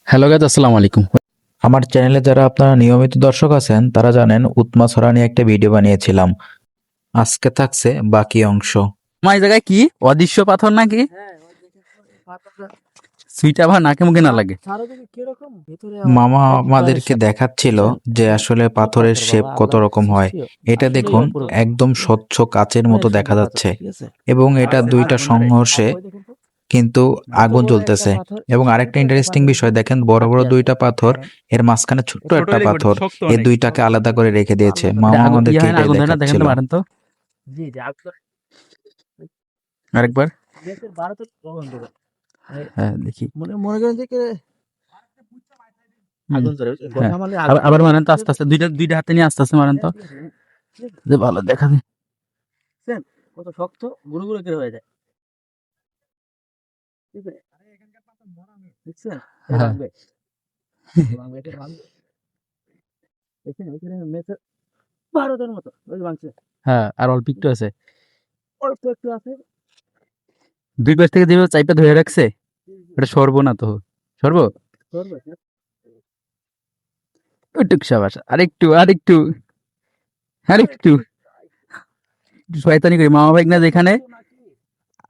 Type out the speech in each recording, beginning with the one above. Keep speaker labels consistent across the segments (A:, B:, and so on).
A: Hello guys, আসসালামু আলাইকুম।
B: আমার চ্যানেলে যারা আপনারা নিয়মিত দর্শক আছেন তারা জানেন উৎমাছড়া নিয়ে একটা ভিডিও বানিয়েছিলাম। আজকে থাকছে বাকি অংশ।
A: আমার এই জায়গায় কি অদৃশ্য পাথর নাকি? সুইটা আবার নাকে মুখে না লাগে।
B: মামা আমাদেরকে দেখাচ্ছিল যে আসলে পাথরের শেপ কত রকম হয়। এটা দেখুন, একদম স্বচ্ছ কাচের মতো দেখা যাচ্ছে এবং এটা দুইটা সংঘর্ষে কিন্তু আগুন জ্বলতেছে। এবং আরেকটা ইন্টারেস্টিং বিষয় দেখেন, বড় বড় দুইটা পাথর, এর মাঝখানে ছোট্ট একটা পাথর, এই দুইটাকে আলাদা করে রেখে দিয়েছে। মামা আমাদেরকে
A: হয় না,
B: এটাই
A: আগুন ধরে না, দেখেন
B: দেখাচ্ছিল।
A: তো, মারেন তো আরেকবার। হ্যাঁ, দেখি। আবার মারেন তো আস্তে আস্তে, দুইটা দুইটা হাতে নিয়ে আস্তে আস্তে মারেন তো, যে ভালো দেখা যায়।
C: কত শক্ত গুঁড়ো গুঁড়ো করে হয়ে যায়। দেখছেন?
A: হ্যাঁ।
C: ভারতের মতো ওই ভাঙছে,
A: হ্যাঁ, আর অল্প একটু আছে।
C: অল্প একটু আছে।
A: দুই পাশ থেকে যেভাবে চাইপা ধরে রাখছে, ওটা সরবো না তো? সরবো? ওইটুক সাবাস, আরেকটু আরেকটু আরেকটু শয়তানি করি। মামা ভাই না যেখানে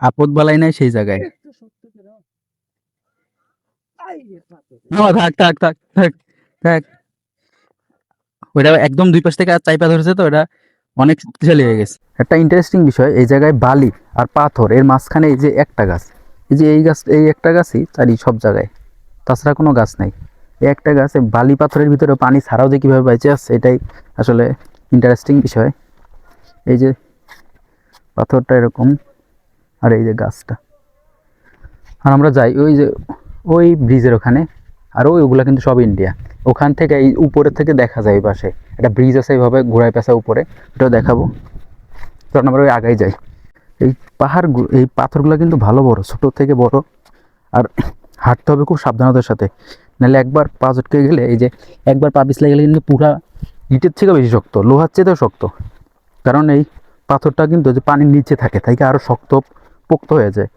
A: আপদ বালাই নাই সেই জায়গায়। থাক থাক থাক থাক থাক। ওইটা একদম দুই পাশ থেকে চাইপা ধরেছে, তো ওটা অনেক শক্তিশালী হয়ে গেছে। একটা ইন্টারেস্টিং বিষয়, এই জায়গায় বালি আর পাথর, এর মাঝখানে এই যে একটা গাছ, এই যে এই গাছ, এই একটা গাছই তার এই সব জায়গায়, তাছাড়া কোনো গাছ নাই। এই একটা গাছ, এই বালি পাথরের ভিতরে পানি ছাড়াও যে কীভাবে বেঁচে আসছে, এটাই আসলে ইন্টারেস্টিং বিষয়। এই যে পাথরটা এরকম, আর এই যে গাছটা। আর আমরা যাই ওই যে ওই ব্রিজের ওখানে, আর ওইগুলো কিন্তু সব ইন্ডিয়া। ওখান থেকে এই উপরের থেকে দেখা যায়, এই পাশে একটা ব্রিজ আছে এইভাবে ঘোরায় পেঁচা উপরে, ওটাও দেখাবো। কারণ আমরা ওই আগাই যাই। এই পাহাড়, এই পাথরগুলো কিন্তু ভালো বড়, ছোট থেকে বড়। আর হাঁটতে হবে খুব সাবধানতার সাথে, নাহলে একবার পা চটকে গেলে, এই যে একবার পা পিছলে গেলে কিন্তু পুরা ইটের থেকে বেশি শক্ত, লোহার চেয়েও শক্ত। কারণ এই পাথরটা কিন্তু যে পানির নিচে থাকে, তাই আরও শক্ত পোক্ত হয়ে যায়।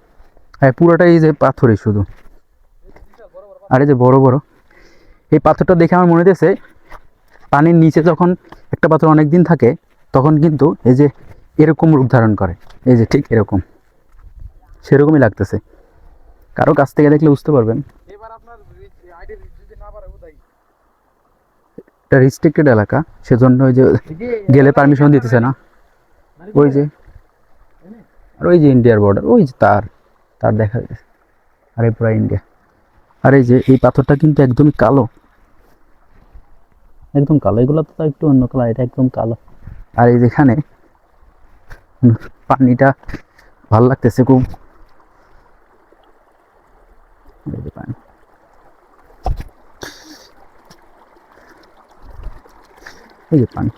A: হ্যাঁ, পুরোটাই এই যে পাথরই শুধু। আর এই যে বড় বড় এই পাথরটা দেখে আমার মনে হয়েছে, পানির নিচে যখন একটা পাথর অনেক দিন থাকে, তখন কিন্তু এই যে এরকম রূপ ধারণ করে, এই যে ঠিক এরকম, সেরকমই লাগতেছে। কারো কাছ থেকে দেখলে বুঝতে পারবেন। এটা রিস্ট্রিক্টেড এলাকা, সেজন্য ওই যে গেলে পারমিশন দিতেছে না। ওই যে, আর ওই যে ইন্ডিয়ার বর্ডার, ওই যে তার তার দেখা যাচ্ছে, আর এই পুরা ইন্ডিয়া। আর এই যে এই পাথরটা কিন্তু একদমই কালো, একদম কালো। এগুলো তো একটু অন্য কালার, এটা একদম কালো। আর এই যেখানে পানিটা ভাল লাগতেছে খুব, পানি, এই যে পানি।